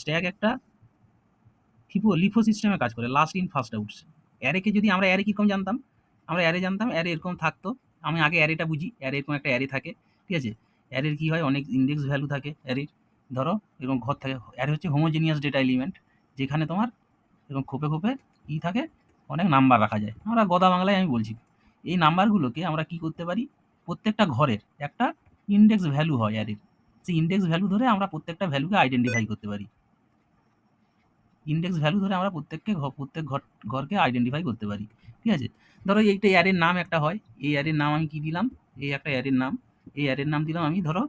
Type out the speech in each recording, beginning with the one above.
Stack একটা LIFO সিস্টেমে কাজ করে, লাস্ট ইন ফার্স্ট আউটস। অ্যারেকে যদি আমরা অ্যারে কীরকম জানতাম, আমরা অ্যারে জানতাম অ্যারে এরকম থাকতো। আমি আগে অ্যারেটা বুঝি, অ্যারে এরকম একটা অ্যারে থাকে, ঠিক আছে। অ্যারের কী হয়, অনেক ইন্ডেক্স ভ্যালু থাকে অ্যারের। ধরো এরকম ঘর থাকে, অ্যারে হচ্ছে হোমোজেনিয়াস ডেটা এলিমেন্ট, যেখানে তোমার এরকম খোপে খোপে কী থাকে, অনেক নাম্বার রাখা যায়। আমরা গদা বাংলায় আমি বলছি, এই নাম্বারগুলোকে আমরা কি করতে পারি, প্রত্যেকটা ঘরের একটা ইন্ডেক্স ভ্যালু হয় অ্যারের, সেই ইন্ডেক্স ভ্যালু ধরে আমরা প্রত্যেকটা ভ্যালুকে আইডেন্টিফাই করতে পারি। ইন্ডেক্স ভ্যালু ধরে আমরা প্রত্যেক ঘরকে আইডেন্টিফাই করতে পারি, ঠিক আছে। ধরো এইটা অ্যারের নাম একটা হয়, এই অ্যারের নাম আমি কি দিলাম, এই একটা অ্যারের নাম, এই অ্যারের নাম দিলাম আমি ধরো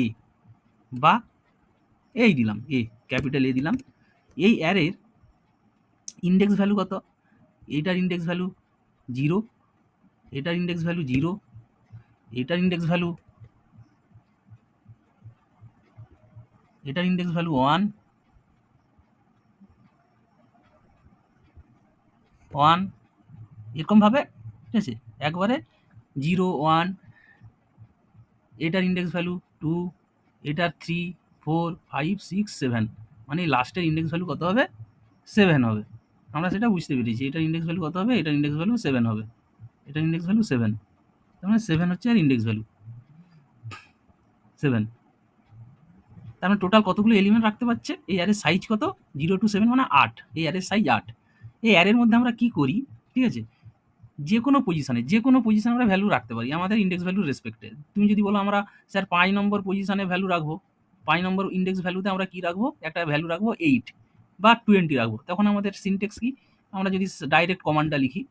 এ, বা এই দিলাম এ, ক্যাপিটাল এ দিলাম। এই অ্যারের ইন্ডেক্স ভ্যালু কত, এইটার ইন্ডেক্স ভ্যালু 0, এটার ইন্ডেক্স ভ্যালু 0, এটার ইন্ডেক্স ভ্যালু 1, এরকমভাবে, ঠিক আছে। একবারে 0, 1, এটার ইন্ডেক্স ভ্যালু 2, এটার 3, 4, 5, 6, 7, মানে লাস্টের ইন্ডেক্স ভ্যালু কত হবে, 7 হবে। আমরা সেটা বুঝতে পেরেছি, এটার ইন্ডেক্স ভ্যালু কত হবে, এটার ইন্ডেক্স ভ্যালু 7 হবে, এটার ইন্ডেক্স ভ্যালু 7, তার মানে 7 হচ্ছে আর ইন্ডেক্স ভ্যালু 7। তার মানে টোটাল কতগুলো এলিমেন্ট রাখতে পারছে, এই অ্যারের সাইজ কত, 0 to 7 মানে 8, এই অ্যারের সাইজ 8। এই অ্যারের মধ্যে আমরা কি করি, ঠিক আছে, যে কোনো পজিশনে আমরা ভ্যালু রাখতে পারি আমাদের ইন্ডেক্স ভ্যালুর রেসপেক্টে। তুমি যদি বলো আমরা স্যার 5 নম্বর পজিশনে ভ্যালু রাখবো, 5 নম্বর ইন্ডেক্স ভ্যালুতে আমরা কি রাখবো, একটা ভ্যালু রাখবো 8 বা 20 রাখবো, তখন আমাদের সিনটেক্স কি, আমরা যদি ডাইরেক্ট কমান্ডটা লিখি,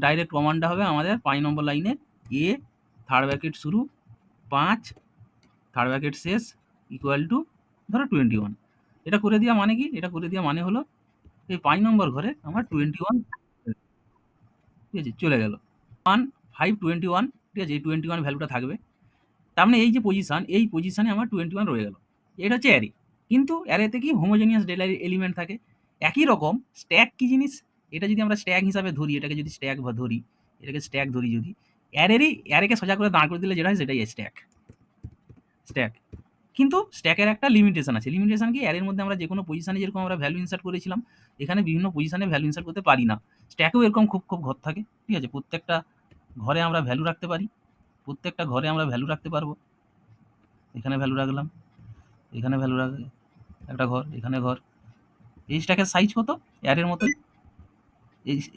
ডাইরেক্ট কমান্ডটা হবে আমাদের 5 নম্বর লাইনে এ, থার্ড ব্র্যাকেট শুরু 5, থার্ড ব্র্যাকেট শেষ, ইকুয়াল টু ধরো 21। এটা করে দেওয়া মানে কি, এটা করে দেওয়া মানে হলো এই 5 নম্বর ঘরে আমার 21, ঠিক আছে, চলে গেল 1, 5, 21, ঠিক আছে, এই 21 ভ্যালুটা থাকবে। তার মানে এই যে পজিশন, এই পজিশনে আমার 21 রয়ে গেল। এটা হচ্ছে অ্যারে। কিন্তু অ্যারেতে কি হোমোজেনিয়াস ডেটা এলিমেন্ট থাকে। একই রকম স্ট্যাক কি জিনিস, এটা যদি আমরা স্ট্যাক হিসাবে ধরি, এটাকে যদি স্ট্যাক ধরি, এটাকে স্ট্যাক ধরি যদি, অ্যারেকে সোজা করে দাঁড় করে দিলে যেটা হয় সেটাই স্ট্যাক। কিন্তু স্ট্যাকের একটা লিমিটেশন আছে। লিমিটেশন কি, অ্যারের মধ্যে আমরা যে কোনো পজিশনে যেরকম আমরা ভ্যালু ইনসার্ট করেছিলাম, এখানে বিভিন্ন পজিশনে ভ্যালু ইনসার্ট করতে পারি না। স্ট্যাকেও এরকম খুব ঘর থাকে, ঠিক আছে। প্রত্যেকটা ঘরে আমরা ভ্যালু রাখতে পারি, প্রত্যেকটা ঘরে আমরা ভ্যালু রাখতে পারবো। এখানে ভ্যালু রাখলাম, এখানে ভ্যালু একটা ঘর, এখানে ঘর। এই স্ট্যাকের সাইজ কত, অ্যারের মতোই।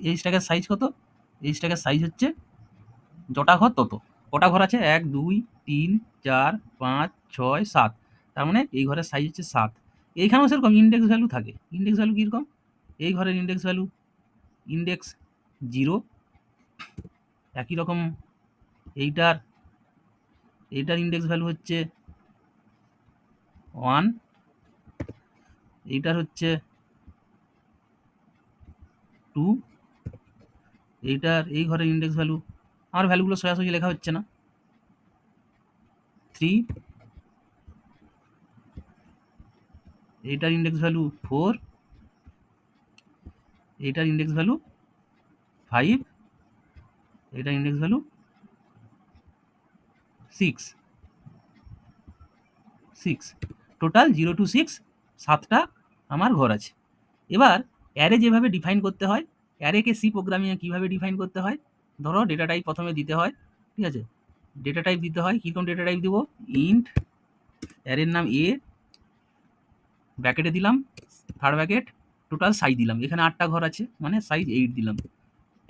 এই স্ট্যাকের সাইজ কত, এই স্ট্যাকের সাইজ হচ্ছে যটা ঘর তত। কটা ঘর আছে, 1, 2, 3, 4, 5, 6, 7, তার মানে এই ঘরের সাইজ হচ্ছে 7। এইখানেও সেরকম ইন্ডেক্স ভ্যালু থাকে। ইন্ডেক্স ভ্যালু কীরকম, এই ঘরের ইন্ডেক্স ভ্যালু ইন্ডেক্স 0, একই রকম এইটার ইন্ডেক্স ভ্যালু হচ্ছে 1, এইটার হচ্ছে 2, এই ঘরের ইন্ডেক্স ভ্যালু, আমার ভ্যালুগুলো সোজাসুজি লেখা হচ্ছে না, 3, এইটার ইন্ডেক্স ভ্যালু 4, এইটার ইন্ডেক্স ভ্যালু 5, এটার ইন্ডেক্স ভ্যালু 6, টোটাল 0 to 6, 7টা আমার ঘর আছে। এবার অ্যারে যেভাবে ডিফাইন করতে হয়, অ্যারেকে সি প্রোগ্রামিংয়ে কীভাবে ডিফাইন করতে হয়, ধরো ডেটা টাইপ প্রথমে দিতে হয়, ঠিক আছে। ডেটা টাইপ দিতে হয়, কীরকম ডেটা টাইপ দিব, ইন্ট, অ্যারের নাম এ, ব্র্যাকেটে দিলাম থার্ড ব্র্যাকেট, টোটাল সাইজ দিলাম, এখানে 8টা ঘর আছে মানে সাইজ 8 দিলাম,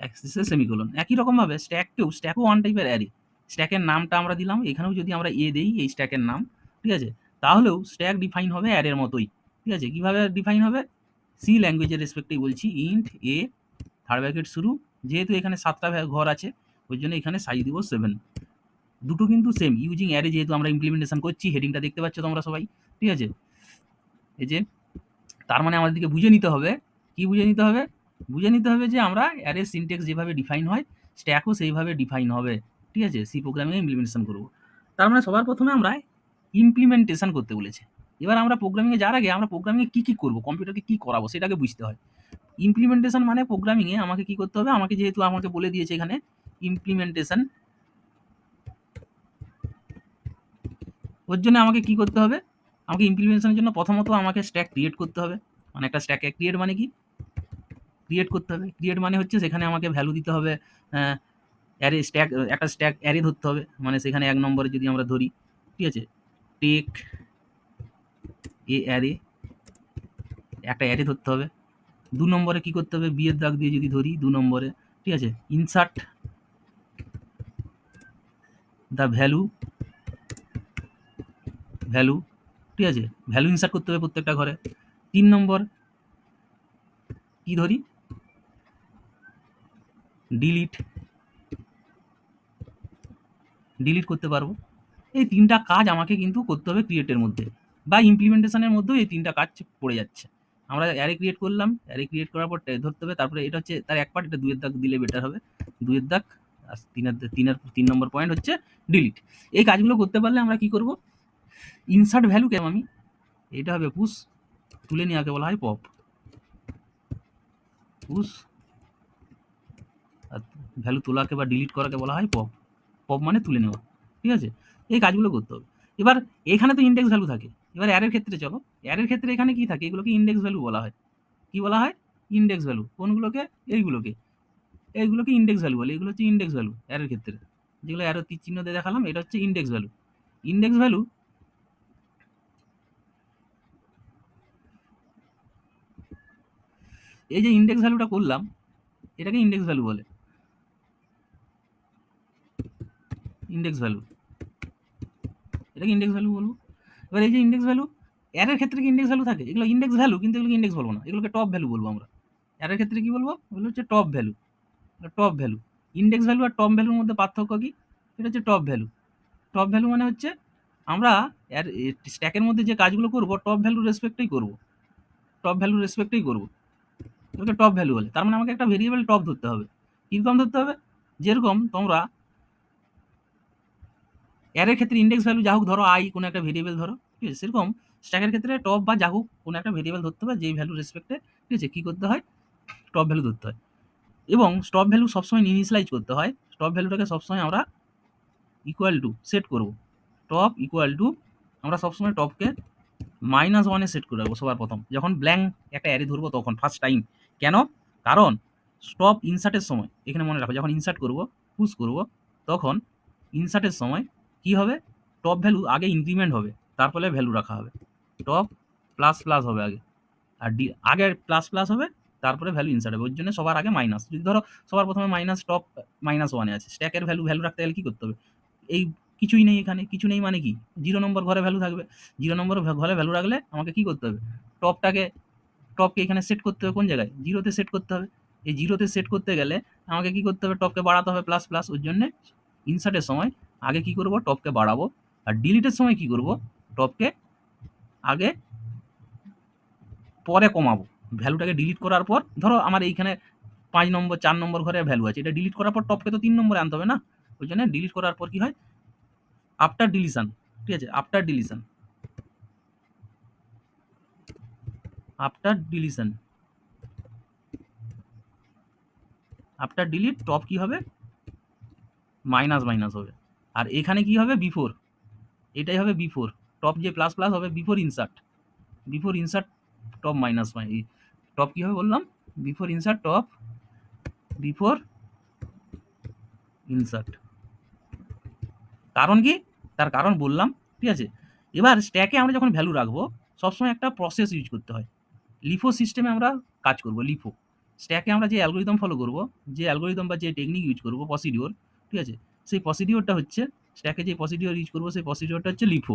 অ্যাক্সিসে সেমিকোলন। একই রকমভাবে স্ট্যাকও ওয়ান টাইপের অ্যারে। স্ট্যাকের নামটা আমরা দিলাম, এখানেও যদি আমরা এ দেই, এই স্ট্যাকের নাম, ঠিক আছে, তাহলেও স্ট্যাক ডিফাইন হবে অ্যারের মতোই, ঠিক আছে। কীভাবে ডিফাইন হবে, সি ল্যাঙ্গুয়েজের রেসপেক্টেই বলছি, ইন্ট এ, থার্ড ব্র্যাকেট শুরু, যেহেতু এখানে 7টা ঘর আছে ওই জন্য এখানে সাইজ দিব 7। দুটো কিন্তু সেম, ইউজিং অ্যারে যেহেতু আমরা ইমপ্লিমেন্টেশন করছি, হেডিংটা দেখতে পাচ্ছ তোমরা সবাই, ঠিক আছে। এই যে তার মানে আমাদেরকে বুঝে নিতে হবে, কি বুঝে নিতে হবে, বুঝে নিতে হবে যে আমরা অ্যারের সিনট্যাক্স যেভাবে ডিফাইন হয় স্ট্যাকও সেইভাবে ডিফাইন হবে, ঠিক আছে, সি প্রোগ্রামিংয়ে ইমপ্লিমেন্টেশন করব। তার মানে সবার প্রথমে আমরা ইমপ্লিমেন্টেশন করতে বলেছে। এবার আমরা প্রোগ্রামিংয়ে যাওয়ার আগে আমরা প্রোগ্রামিংয়ে কী কী করবো, কম্পিউটারকে কী করাবো সেটাকে বুঝতে হয়। ইমপ্লিমেন্টেশন মানে প্রোগ্রামিংয়ে আমাকে কী করতে হবে, যেহেতু আমাকে বলে দিয়েছে এখানে ইমপ্লিমেন্টেশন, ওর জন্য আমাকে কী করতে হবে, আমাকে ইমপ্লিমেন্টেশনের জন্য প্রথমত আমাকে স্ট্যাক ক্রিয়েট করতে হবে। মানে একটা স্ট্যাক ক্রিয়েট মানে কি, ক্রিয়েট করতে হবে। ক্রিয়েট মানে হচ্ছে সেখানে আমাকে ভ্যালু দিতে হবে, অ্যারে স্ট্যাক, একটা স্ট্যাক অ্যারে ধরতে হবে। মানে সেখানে 1 নম্বরে যদি আমরা ধরি, ঠিক আছে, টেক এ অ্যারে, একটা অ্যারে ধরতে হবে। 2 নম্বরে কি করতে হবে, বি এর দাগ দিয়ে যদি ধরি 2 নম্বরে, ঠিক আছে, ইনসার্ট দ্য ভ্যালু, ঠিক আছে, ভ্যালু ইনসার্ট করতে হবে প্রত্যেকটা ঘরে। 3 নম্বর কি ধরি, ডিলিট করতে পারবো। এই 3টা কাজ আমাকে কিন্তু করতে হবে ক্রিয়েটের মধ্যে, বা ইমপ্লিমেন্টেশনের মধ্যেও এই 3টা কাজ পড়ে যাচ্ছে। আমরা অ্যারে ক্রিয়েট করলাম, অ্যারে ক্রিয়েট করার পর ধরতে হবে, তারপরে এটা হচ্ছে তার এক পার্ট, এটা 2 এর দাগ দিলে বেটার হবে, 2 এর দাগ। আর 3 নম্বর পয়েন্ট হচ্ছে ডিলিট। এই কাজগুলো করতে পারলে আমরা কি করব, ইনসার্ট ভ্যালু কেমন, আমি এটা হবে পুশ, তুলে নেওয়াকে বলা হয় পপ, পুশ, আর ভ্যালু তোলাকে বা ডিলিট করাকে বলা হয় পপ। পপ মানে তুলে নেওয়া, ঠিক আছে। এই কাজগুলো করতে হবে। এবার এখানে তো ইন্ডেক্স ভ্যালু থাকে। এবার অ্যারের ক্ষেত্রে চলো, অ্যারের ক্ষেত্রে এখানে কি থাকে, এগুলোকে ইন্ডেক্স ভ্যালু বলা হয়। কি বলা হয়, ইন্ডেক্স ভ্যালু। কোনগুলোকে, এইগুলোকে ইন্ডেক্স ভ্যালু বলে। এগুলো হচ্ছে ইন্ডেক্স ভ্যালু অ্যারের ক্ষেত্রে, যেগুলো অ্যারো তীর চিহ্ন দিয়ে দেখালাম, এটা হচ্ছে ইন্ডেক্স ভ্যালু। ইন্ডেক্স ভ্যালু, এই যে ইন্ডেক্স ভ্যালুটা করলাম, এটাকে ইন্ডেক্স ভ্যালু বলে, ইন্ডেক্স ভ্যালু, এটাকে ইন্ডেক্স ভ্যালু বলবো। এবার এই যে ইন্ডেক্স ভ্যালু, অ্যারের ক্ষেত্রে কি ইন্ডেক্স ভ্যালু থাকে, এগুলো ইন্ডেক্স ভ্যালু, কিন্তু এগুলোকে ইন্ডেক্স বলবো না, এগুলোকে টপ ভ্যালু বলবো আমরা। অ্যারের ক্ষেত্রে কি বলবো, এগুলো হচ্ছে top value, top value. Index value আর টপ ভ্যালুর মধ্যে পার্থক্য কি, এটা হচ্ছে টপ ভ্যালু। টপ ভ্যালু মানে হচ্ছে আমরা স্ট্যাকের মধ্যে যে কাজগুলো করব টপ ভ্যালু রেসপেক্টেই করব, টপ ভ্যালু রেসপেক্টেই করব, এটাকে টপ ভ্যালু বলে। তার মানে আমাকে একটা ভেরিয়েবল টপ ধরতে হবে। কিরকম ধরতে হবে, যেরকম তোমরা অ্যারের ক্ষেত্রে ইন্ডেক্স ভ্যালু যা হোক ধরো, আই কোনো একটা ভেরিয়েবল ধরো, ঠিক আছে, সেরকম স্ট্যাকের ক্ষেত্রে টপ বা যা হোক কোনো একটা ভেরিয়েবল ধরতে হবে, যেই ভ্যালু রেসপেক্টে, ঠিক আছে, কী করতে হয়, টপ ভ্যালু ধরতে হয়। এবং স্টপ ভ্যালু সবসময় ইনিশিয়ালাইজ করতে হয়। স্টপ ভ্যালুটাকে সবসময় আমরা ইকুয়াল টু সেট করব, টপ ইকুয়াল টু, আমরা সবসময় টপকে -1-এ সেট করে রাখবো সবার প্রথম, যখন ব্ল্যাঙ্ক একটা অ্যারে ধরবো তখন ফার্স্ট টাইম। কেন, কারণ স্টপ ইনসার্টের সময়, এখানে মনে রাখো, যখন ইনসার্ট করব, পুশ করব, তখন ইনসার্টের সময় কি হবে, টপ ভ্যালু আগে ইনক্রিমেন্ট হবে, তারপরে ভ্যালু রাখা হবে। টপ প্লাস প্লাস হবে আগে, আর আগে প্লাস প্লাস হবে, তারপরে ভ্যালু ইনসার্ট হবে। ওর জন্য সবার আগে মাইনাস। যদি ধরো সবার প্রথমে মাইনাস, টপ -1-এ আছে, স্ট্যাকের ভ্যালু রাখতে গেলে কি করতে হবে, এই কিছুই নেই, এখানে কিছু নেই মানে কি, 0 নম্বর ঘরে ভ্যালু থাকবে। 0 নম্বর ঘরে ভ্যালু রাখলে আমাকে কি করতে হবে, টপটাকে টপকে এখানে সেট করতে হবে, কোন জায়গায়, 0-তে সেট করতে হবে। এই 0-তে সেট করতে গেলে আমাকে কি করতে হবে, টপকে বাড়াতে হবে প্লাস প্লাস। ওর জন্য ইনসার্টের সময় আগে কি করব, টপকে বাড়াবো, আর ডিলিটের সময় কি করব, টপকে আগে পরে কমাবো। ভ্যালুটাকে ডিলিট করার পর, ধরো আমার এইখানে 5 নম্বর 4 নম্বর ঘরে ভ্যালু আছে, এটা ডিলিট করার পর টপকে তো 3 নম্বরে আনতে হবে না। ওই জন্য ডিলিট করার পর কি হয়, আফটার ডিলিশন, ঠিক আছে, after deletion, after deletion, after delete top কি হবে, মাইনাস মাইনাস হবে। আর এখানে কি হবে, বিফোর, এটাই হবে বিফোর। টপ যে প্লাস প্লাস হবে before insert, before insert top minus top কি হবে বললাম, before insert top, before insert. কারণ কি, তার কারণ বললাম, ঠিক আছে। এবার স্ট্যাকে আমরা যখন ভ্যালু রাখবো, সবসময় একটা প্রসেস ইউজ করতে হয়। লিফো সিস্টেমে আমরা কাজ করব, লিফো। স্ট্যাকে আমরা যে অ্যালগোরিদম ফলো করব, যে অ্যালগোরিদম বা যে টেকনিক ইউজ করব, প্রসিডিওর, ঠিক আছে, সেই প্রসিডিওরটা হচ্ছে, স্ট্যাকে যে প্রসিডিওর ইউজ করব সেই প্রসিডিওরটা হচ্ছে লিফো।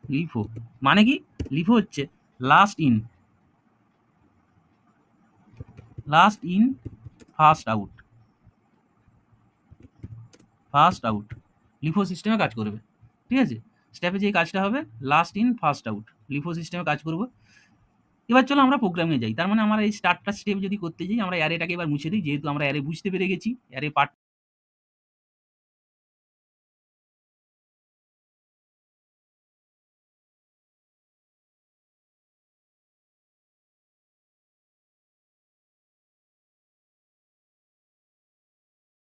লিফো মানে কি, লিফো হচ্ছে last in, last in first out, first out, LIFO সিস্টেমে কাজ করবে, ঠিক আছে। স্টেপে যে কাজটা হবে, last in first out, LIFO সিস্টেমে কাজ করব। এবার চলো আমরা প্রোগ্রামে যাই। তার মানে আমরা এই 4টা স্টেপ যদি করতে যাই, আমরা অ্যারেটাকে এবার মুছে দিই, যেহেতু আমরা অ্যারে বুঝতে পেরে গেছি, অ্যারে পার্ট